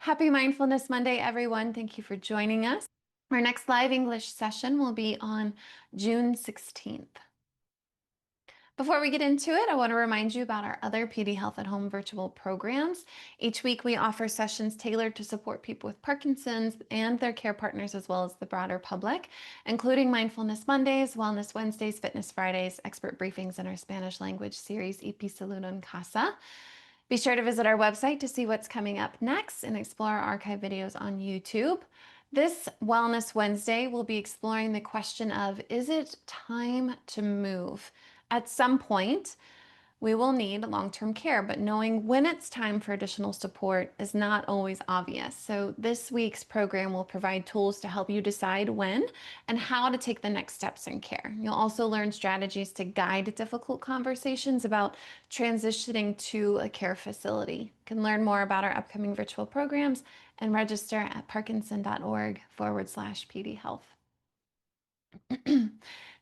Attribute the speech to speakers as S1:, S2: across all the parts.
S1: Happy Mindfulness Monday, everyone. Thank you for joining us. Our next live English session will be on June 16th. Before we get into it, I want to remind you about our other PD Health at Home virtual programs. Each week, we offer sessions tailored to support people with Parkinson's and their care partners, as well as the broader public, including Mindfulness Mondays, Wellness Wednesdays, Fitness Fridays, expert briefings, and our Spanish language series, Y Saludo en Casa. Be sure to visit our website to see what's coming up next and explore our archive videos on YouTube. This Wellness Wednesday, we'll be exploring the question of, is it time to move? At some point, we will need long-term care, but knowing when it's time for additional support is not always obvious. So this week's program will provide tools to help you decide when and how to take the next steps in care. You'll also learn strategies to guide difficult conversations about transitioning to a care facility. You can learn more about our upcoming virtual programs and register at parkinson.org/PDHealth.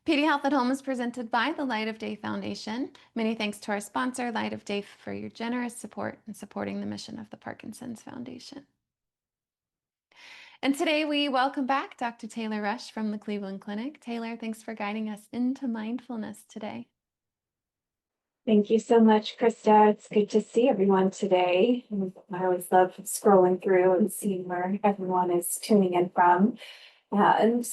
S1: PD Health at Home is presented by the Light of Day Foundation. Many thanks to our sponsor, Light of Day, for your generous support in supporting the mission of the Parkinson's Foundation. And today we welcome back Dr. Taylor Rush from the Cleveland Clinic. Taylor, thanks for guiding us into mindfulness today.
S2: Thank you so much, Krista. It's good to see everyone today. I always love scrolling through and seeing where everyone is tuning in from. I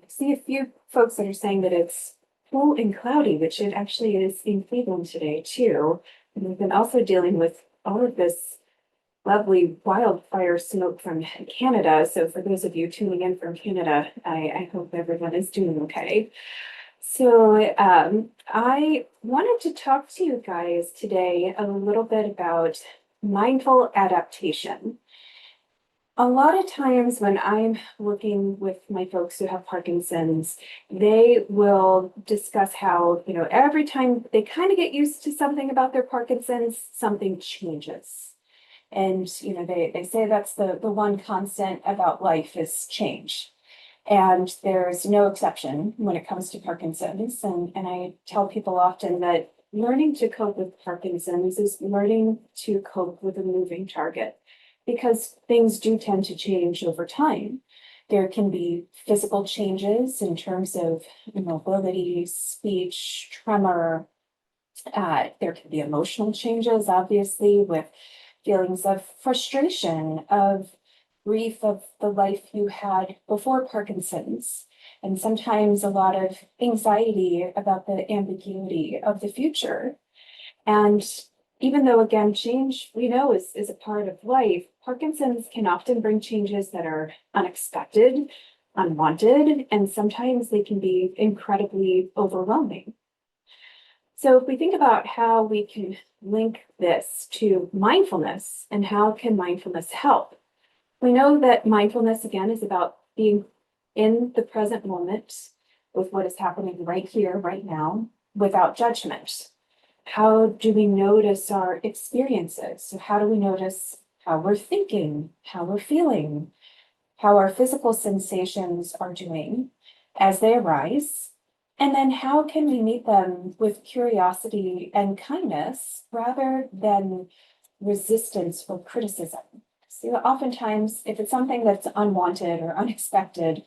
S2: see a few folks that are saying that it's cool and cloudy, which it actually is in Cleveland today too. And we've been also dealing with all of this lovely wildfire smoke from Canada. So for those of you tuning in from Canada, I hope everyone is doing okay. So I wanted to talk to you guys today a little bit about mindful adaptation. A lot of times when I'm working with my folks who have Parkinson's, they will discuss how, every time they kind of get used to something about their Parkinson's, something changes. And, they say that's the one constant about life is change. And there's no exception when it comes to Parkinson's. And I tell people often that learning to cope with Parkinson's is learning to cope with a moving target, because things do tend to change over time. There can be physical changes in terms of mobility, speech, tremor. There can be emotional changes, obviously, with feelings of frustration, of grief of the life you had before Parkinson's, and sometimes a lot of anxiety about the ambiguity of the future. And even though, again, change we know is a part of life, Parkinson's can often bring changes that are unexpected, unwanted, and sometimes they can be incredibly overwhelming. So if we think about how we can link this to mindfulness and how can mindfulness help, we know that mindfulness, again, is about being in the present moment with what is happening right here, right now, without judgment. How do we notice our experiences? So how do we notice how we're thinking, how we're feeling, how our physical sensations are doing as they arise? And then how can we meet them with curiosity and kindness rather than resistance or criticism? So oftentimes, if it's something that's unwanted or unexpected,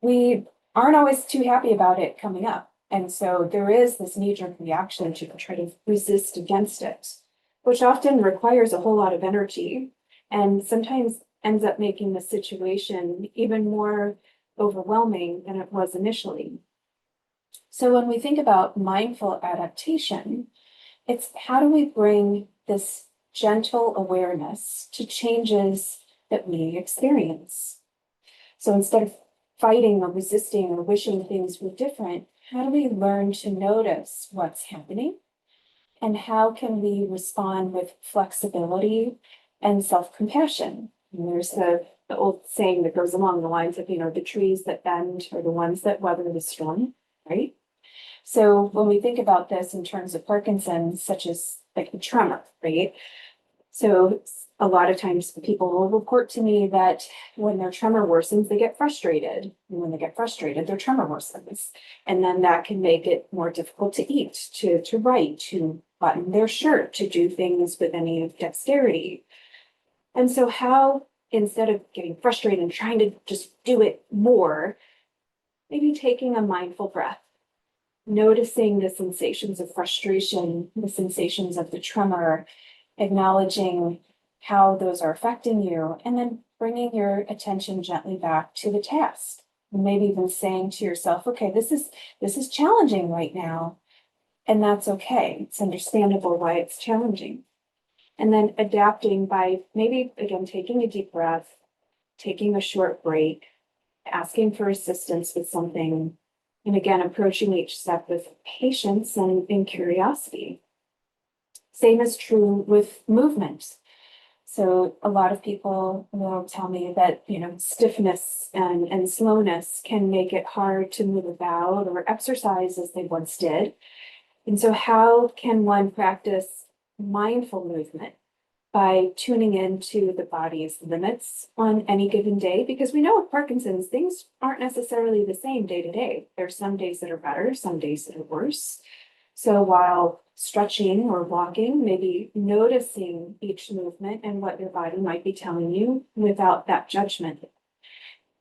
S2: we aren't always too happy about it coming up. And so there is this knee-jerk reaction to try to resist against it, which often requires a whole lot of energy and sometimes ends up making the situation even more overwhelming than it was initially. So when we think about mindful adaptation, it's how do we bring this gentle awareness to changes that we experience? So instead of fighting or resisting or wishing things were different, how do we learn to notice what's happening? And how can we respond with flexibility and self-compassion? And there's the old saying that goes along the lines of, the trees that bend are the ones that weather the storm, right? So when we think about this in terms of Parkinson's, such as like the tremor, right? So a lot of times people will report to me that when their tremor worsens, they get frustrated. And when they get frustrated, their tremor worsens. And then that can make it more difficult to eat, to write, to button their shirt, to do things with any dexterity. And so how, instead of getting frustrated and trying to just do it more, maybe taking a mindful breath, noticing the sensations of frustration, the sensations of the tremor, acknowledging how those are affecting you, and then bringing your attention gently back to the task. Maybe even saying to yourself, okay, this is challenging right now, and that's okay. It's understandable why it's challenging. And then adapting by maybe, again, taking a deep breath, taking a short break, asking for assistance with something, and again, approaching each step with patience and curiosity. Same is true with movement. So a lot of people will tell me that, stiffness and slowness can make it hard to move about or exercise as they once did. And so how can one practice mindful movement? By tuning into the body's limits on any given day, because we know with Parkinson's, things aren't necessarily the same day to day. There's some days that are better, some days that are worse. So while stretching or walking, maybe noticing each movement and what your body might be telling you without that judgment.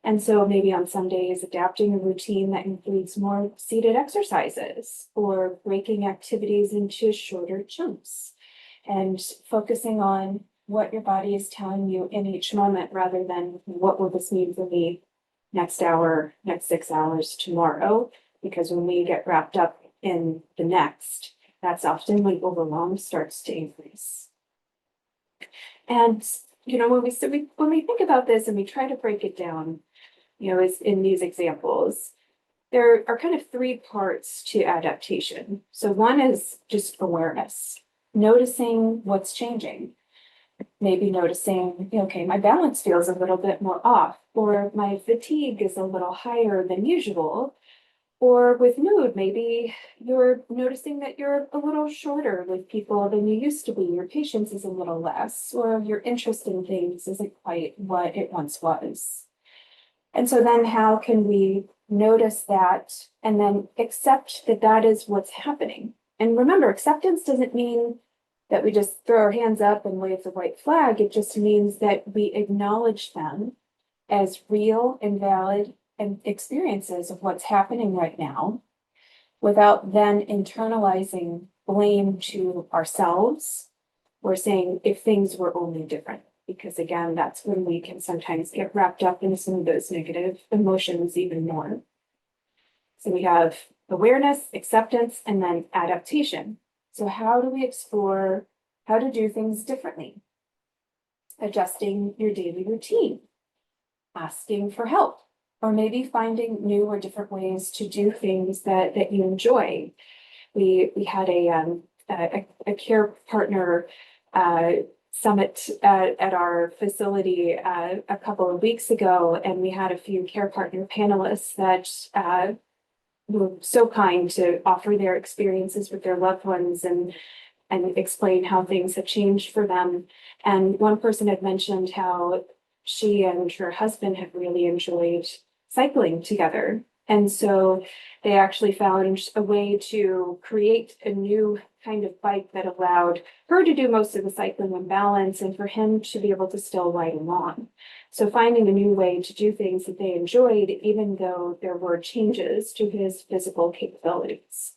S2: And so maybe on some days, adapting a routine that includes more seated exercises or breaking activities into shorter chunks and focusing on what your body is telling you in each moment rather than what will this mean for me next hour, next 6 hours, tomorrow. Because when we get wrapped up in the next, that's often when overwhelm starts to increase. And when we think about this and we try to break it down, as in these examples, there are kind of three parts to adaptation. So one is just awareness, noticing what's changing. Maybe noticing, okay, my balance feels a little bit more off, or my fatigue is a little higher than usual. Or with mood, maybe you're noticing that you're a little shorter with people than you used to be. Your patience is a little less, or your interest in things isn't quite what it once was. And so then how can we notice that and then accept that that is what's happening? And remember, acceptance doesn't mean that we just throw our hands up and wave the white flag. It just means that we acknowledge them as real and valid and experiences of what's happening right now without then internalizing blame to ourselves or saying if things were only different. Because again, that's when we can sometimes get wrapped up in some of those negative emotions even more. So we have awareness, acceptance, and then adaptation. So how do we explore how to do things differently? Adjusting your daily routine, asking for help, or maybe finding new or different ways to do things that you enjoy. We had a care partner summit at our facility a couple of weeks ago, and we had a few care partner panelists that were so kind to offer their experiences with their loved ones and explain how things have changed for them. And one person had mentioned how she and her husband had really enjoyed cycling together. And so they actually found a way to create a new kind of bike that allowed her to do most of the cycling and balance and for him to be able to still ride along. So finding a new way to do things that they enjoyed, even though there were changes to his physical capabilities.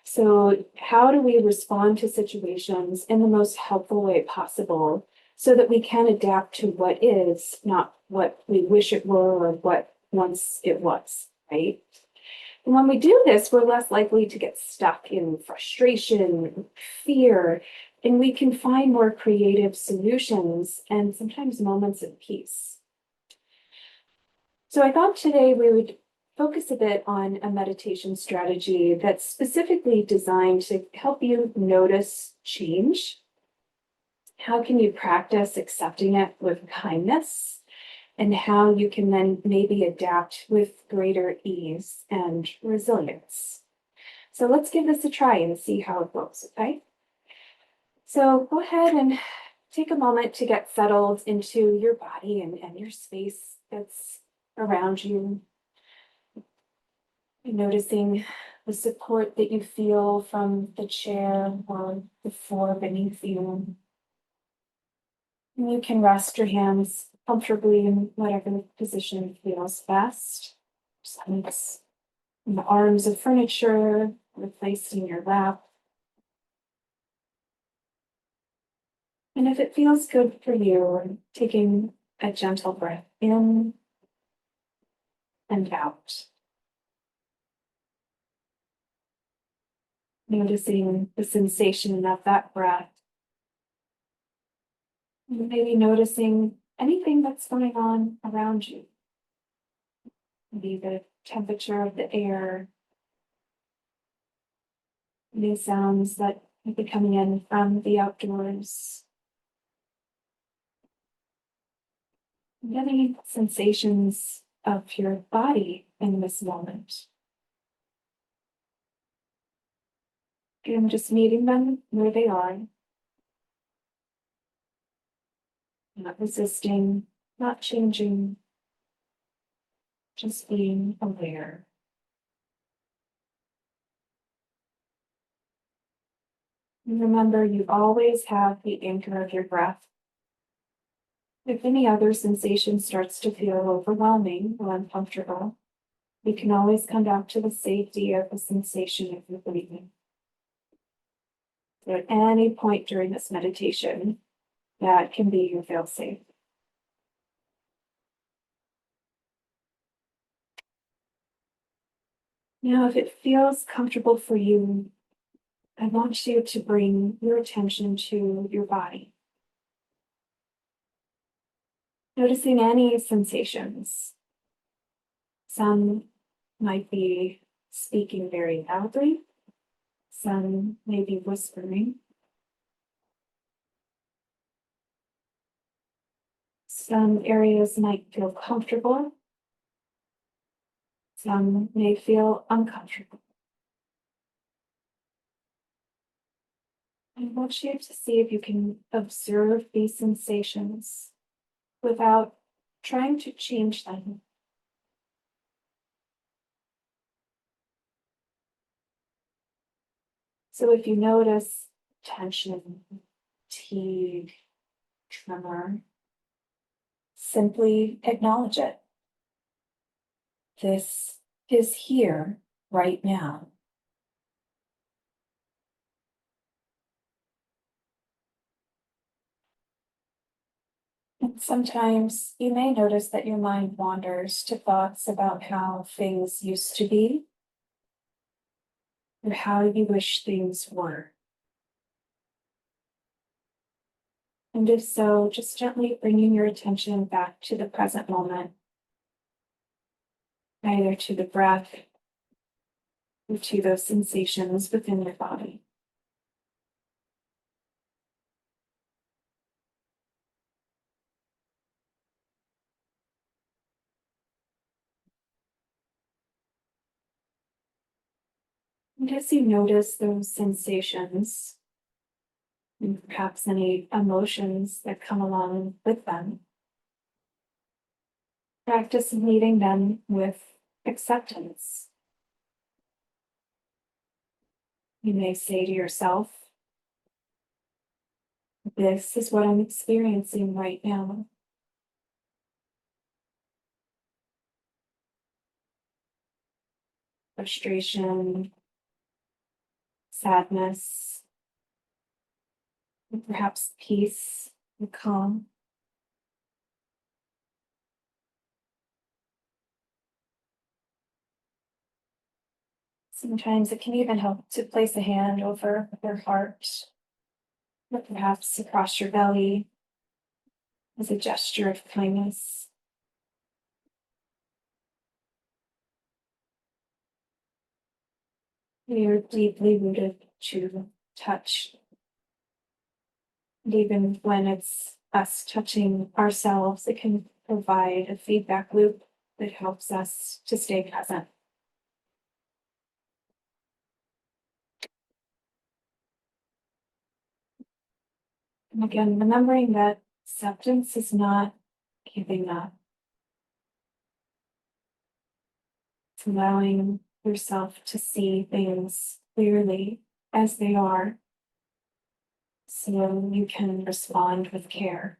S2: So how do we respond to situations in the most helpful way possible so that we can adapt to what is, not what we wish it were or what once it was, right? And when we do this, we're less likely to get stuck in frustration, fear, and we can find more creative solutions and sometimes moments of peace. So I thought today we would focus a bit on a meditation strategy that's specifically designed to help you notice change. How can you practice accepting it with kindness? And how you can then maybe adapt with greater ease and resilience. So let's give this a try and see how it goes, okay? So go ahead and take a moment to get settled into your body and your space that's around you. Noticing the support that you feel from the chair or the floor beneath you. And you can rest your hands comfortably in whatever position feels best. Sometimes in the arms of furniture or placed in your lap. And if it feels good for you, taking a gentle breath in and out. Noticing the sensation of that breath. And maybe noticing anything that's going on around you. Maybe the temperature of the air, any sounds that might be coming in from the outdoors. And any sensations of your body in this moment. And just meeting them where they are. Not resisting, not changing, just being aware. And remember, you always have the anchor of your breath. If any other sensation starts to feel overwhelming or uncomfortable, you can always come back to the safety of the sensation of your breathing. So at any point during this meditation, that can be your fail-safe. Now, if it feels comfortable for you, I want you to bring your attention to your body. Noticing any sensations. Some might be speaking very loudly. Some may be whispering. Some areas might feel comfortable. Some may feel uncomfortable. I want you to see if you can observe these sensations without trying to change them. So if you notice tension, fatigue, tremor, simply acknowledge it. This is here right now. And sometimes you may notice that your mind wanders to thoughts about how things used to be or how you wish things were. And if so, just gently bringing your attention back to the present moment, either to the breath or to those sensations within your body. And as you notice those sensations, and perhaps any emotions that come along with them, practice meeting them with acceptance. You may say to yourself, this is what I'm experiencing right now. Frustration, sadness, and perhaps peace and calm. Sometimes it can even help to place a hand over your heart, or perhaps across your belly as a gesture of kindness. We are deeply rooted to touch. And even when it's us touching ourselves, it can provide a feedback loop that helps us to stay present. And again, remembering that acceptance is not giving up. It's allowing yourself to see things clearly as they are so you can respond with care.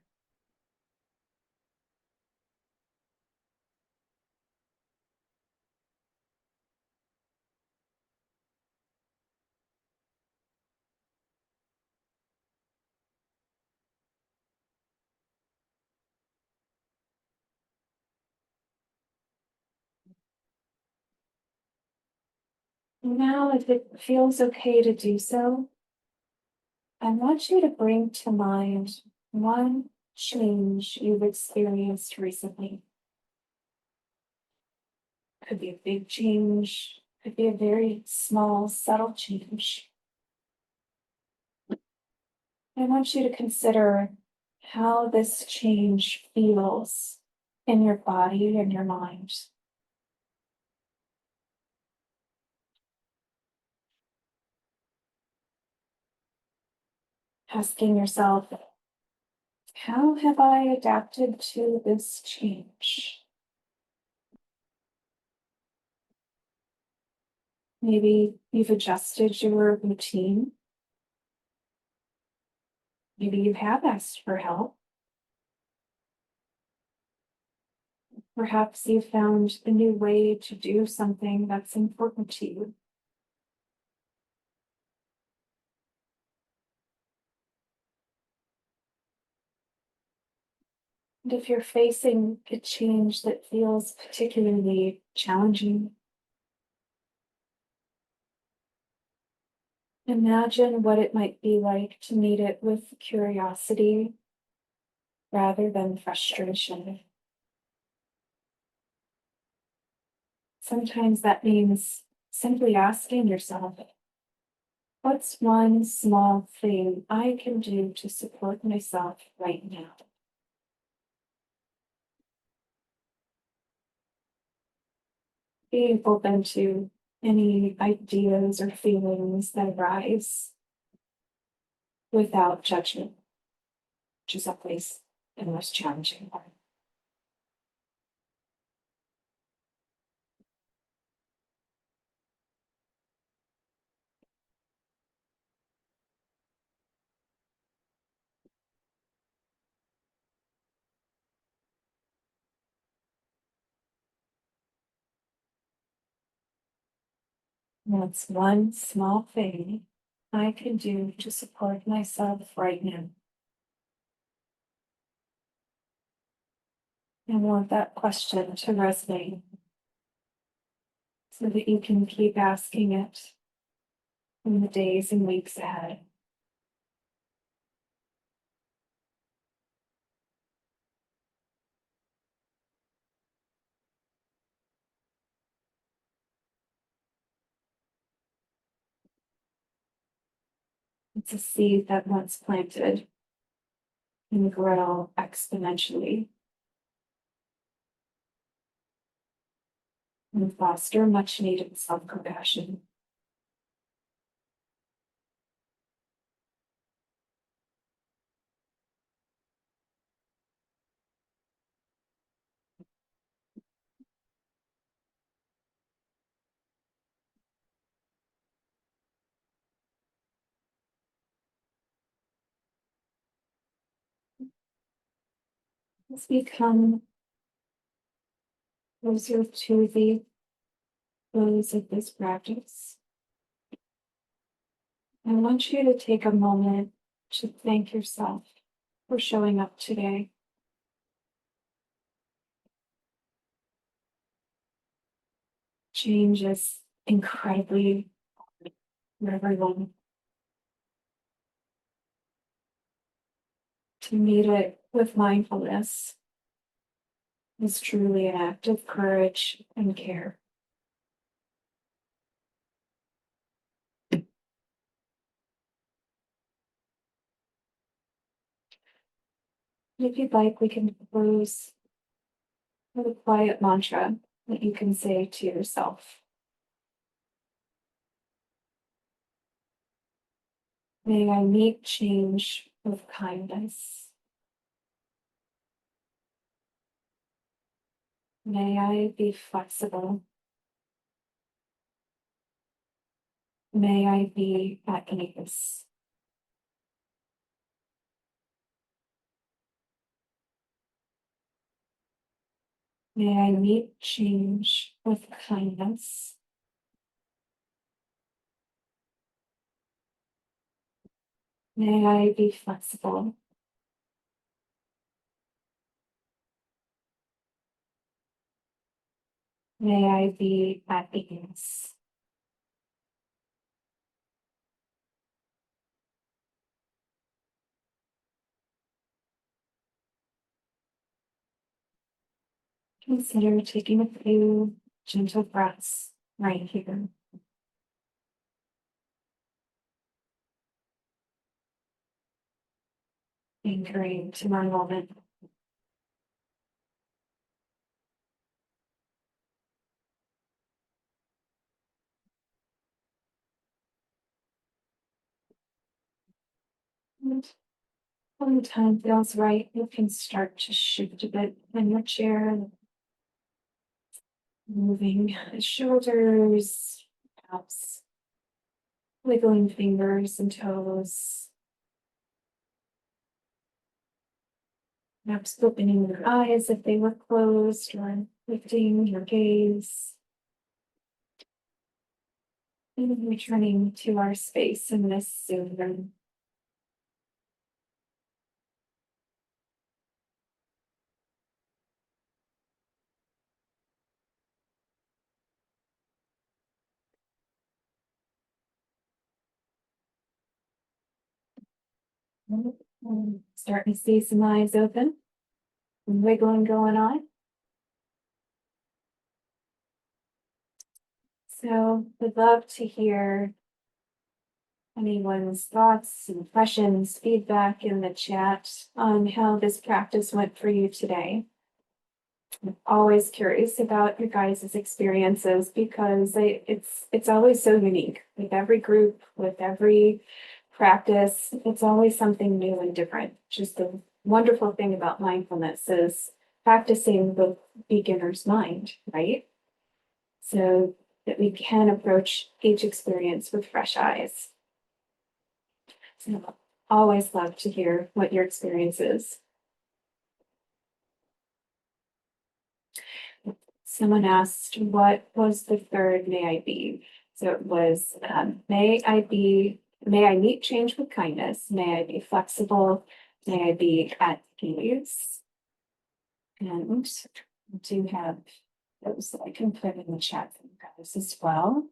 S2: Now, if it feels okay to do so, I want you to bring to mind one change you've experienced recently. Could be a big change, could be a very small, subtle change. I want you to consider how this change feels in your body and your mind. Asking yourself, how have I adapted to this change? Maybe you've adjusted your routine. Maybe you have asked for help. Perhaps you found a new way to do something that's important to you. And if you're facing a change that feels particularly challenging, imagine what it might be like to meet it with curiosity rather than frustration. Sometimes that means simply asking yourself, what's one small thing I can do to support myself right now? Being open to any ideas or feelings that arise without judgment, which is always the most challenging part. That's one small thing I can do to support myself right now. I want that question to resonate so that you can keep asking it in the days and weeks ahead. It's a seed that once planted can grow exponentially and foster much needed self compassion. Let's become closer to the close of this practice. I want you to take a moment to thank yourself for showing up today. Change is incredibly hard for everyone. To meet it with mindfulness is truly an act of courage and care. If you'd like, we can close with a quiet mantra that you can say to yourself. May I meet change with kindness. May I be flexible. May I be at ease. May I meet change with kindness. May I be flexible. May I be at ease. Consider taking a few gentle breaths right here. Anchoring to my moment. And when the time feels right, you can start to shift a bit in your chair, moving the shoulders, perhaps wiggling fingers and toes, perhaps opening your eyes if they were closed, or lifting your gaze, and returning to our space in this Zoom room. Starting to see some eyes open, wiggling going on. So we'd love to hear anyone's thoughts, impressions, feedback in the chat on how this practice went for you today. I'm always curious about your guys' experiences because it's always so unique with every group, with every practice. It's always something new and different. Just the wonderful thing about mindfulness is practicing the beginner's mind, right? So that we can approach each experience with fresh eyes. So always love to hear what your experience is. Someone asked, what was the third may I be? So it was, may I meet change with kindness? May I be flexible? May I be at ease? And I do have those that I can put in the chat for you guys as well.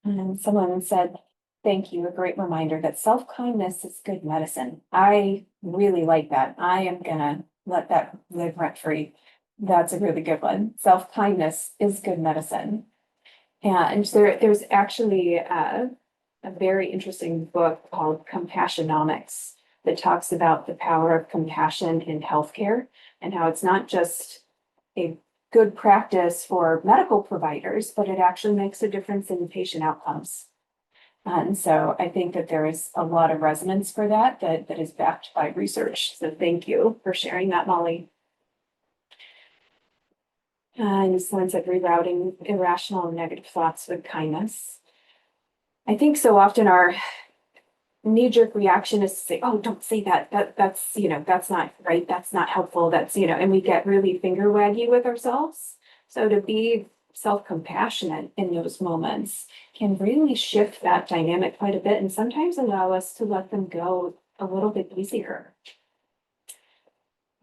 S2: And someone said, thank you, a great reminder that self-kindness is good medicine. I really like that. I am gonna let that live rent free. That's a really good one. Self-kindness is good medicine. And there's actually a very interesting book called Compassionomics that talks about the power of compassion in healthcare and how it's not just a good practice for medical providers, but it actually makes a difference in patient outcomes. And so I think that there is a lot of resonance for that is backed by research. So thank you for sharing that, Molly. And someone said rerouting irrational and negative thoughts with kindness. I think so often our knee-jerk reaction is to say, oh, don't say that. That's, that's not right. That's not helpful. That's, and we get really finger waggy with ourselves. So to be self-compassionate in those moments can really shift that dynamic quite a bit and sometimes allow us to let them go a little bit easier.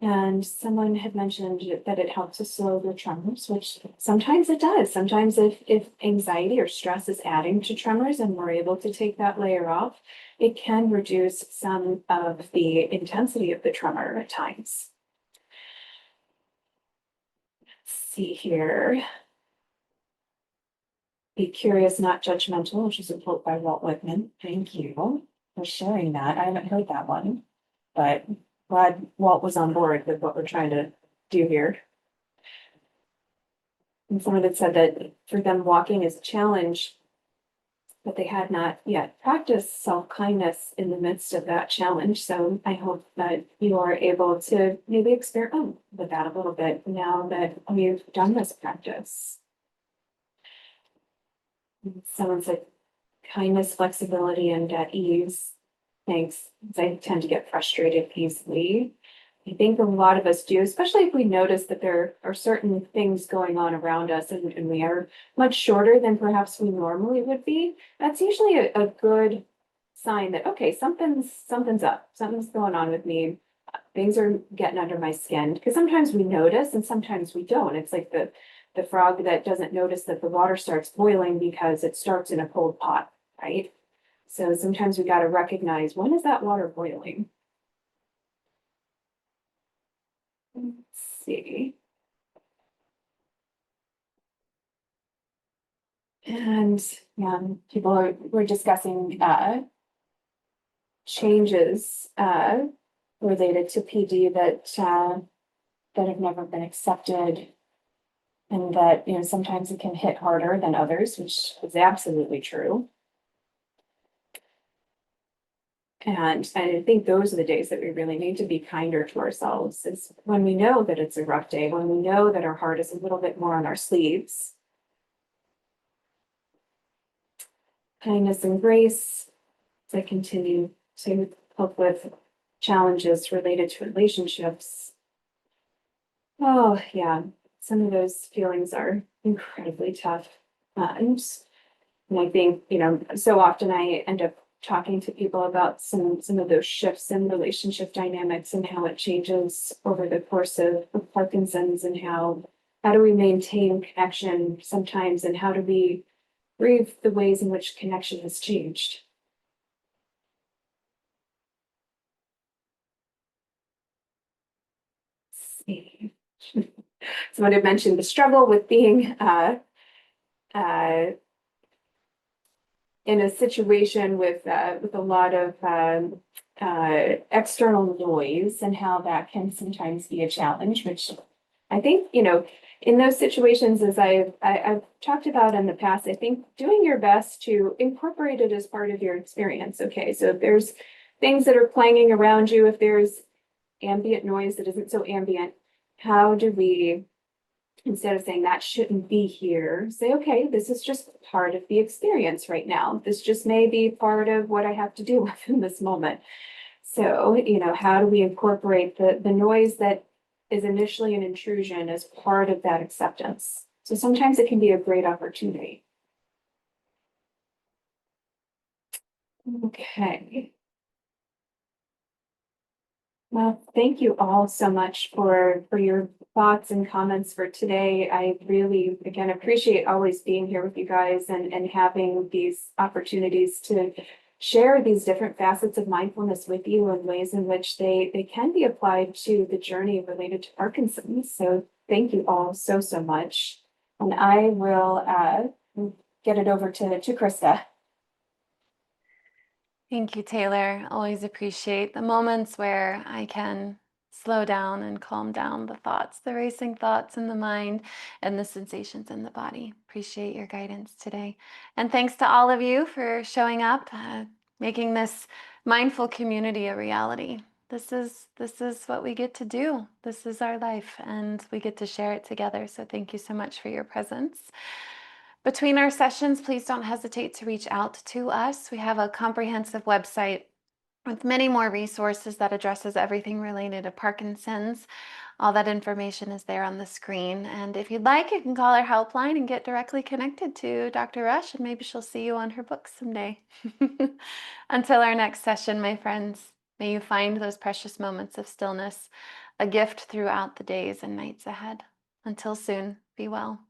S2: And someone had mentioned that it helps to slow the tremors, which sometimes it does. Sometimes if anxiety or stress is adding to tremors and we're able to take that layer off, it can reduce some of the intensity of the tremor at times. Let's see here. Be curious, not judgmental, which is a quote by Walt Whitman. Thank you for sharing that. I haven't heard that one, but glad Walt was on board with what we're trying to do here. And someone had said that for them, walking is a challenge, but they had not yet practiced self-kindness in the midst of that challenge. So I hope that you are able to maybe experiment with that a little bit now that we've done this practice. Someone said kindness, flexibility, and at ease. Thanks. I tend to get frustrated easily. I think a lot of us do, especially if we notice that there are certain things going on around us and we are much shorter than perhaps we normally would be. That's usually a good sign that, okay, something's up, something's going on with me. Things are getting under my skin. Because sometimes we notice and sometimes we don't. It's like the frog that doesn't notice that the water starts boiling because it starts in a cold pot, right? So sometimes we got to recognize, when is that water boiling? Let's see. And we're discussing changes related to PD that have never been accepted, and that sometimes it can hit harder than others, which is absolutely true. And I think those are the days that we really need to be kinder to ourselves, is when we know that it's a rough day, when we know that our heart is a little bit more on our sleeves. Kindness and grace as I continue to cope with challenges related to relationships. Oh, yeah, some of those feelings are incredibly tough. And I think, so often I end up talking to people about some of those shifts in relationship dynamics and how it changes over the course of Parkinson's, and how do we maintain connection sometimes, and how do we grieve the ways in which connection has changed. Let's see. Someone had mentioned the struggle with being uh, in a situation with a lot of external noise, and how that can sometimes be a challenge, which I think, in those situations, as I've talked about in the past, I think doing your best to incorporate it as part of your experience. Okay, so if there's things that are clanging around you, if there's ambient noise that isn't so ambient, how do we, instead of saying that shouldn't be here, say, okay, this is just part of the experience right now. This just may be part of what I have to deal with in this moment. So, how do we incorporate the noise that is initially an intrusion as part of that acceptance? So sometimes it can be a great opportunity. Okay. Well, thank you all so much for your thoughts and comments for today. I really, again, appreciate always being here with you guys, and having these opportunities to share these different facets of mindfulness with you, and ways in which they can be applied to the journey related to Parkinson's. So thank you all so much. And I will get it over to Krista.
S1: Thank you, Taylor. Always appreciate the moments where I can slow down and calm down the thoughts, the racing thoughts in the mind, and the sensations in the body. Appreciate your guidance today. And thanks to all of you for showing up, making this mindful community a reality. This is what we get to do. This is our life, and we get to share it together. So thank you so much for your presence. Between our sessions, please don't hesitate to reach out to us. We have a comprehensive website with many more resources that addresses everything related to Parkinson's. All that information is there on the screen. And if you'd like, you can call our helpline and get directly connected to Dr. Rush, and maybe she'll see you on her book someday. Until our next session, my friends, may you find those precious moments of stillness, a gift throughout the days and nights ahead. Until soon, be well.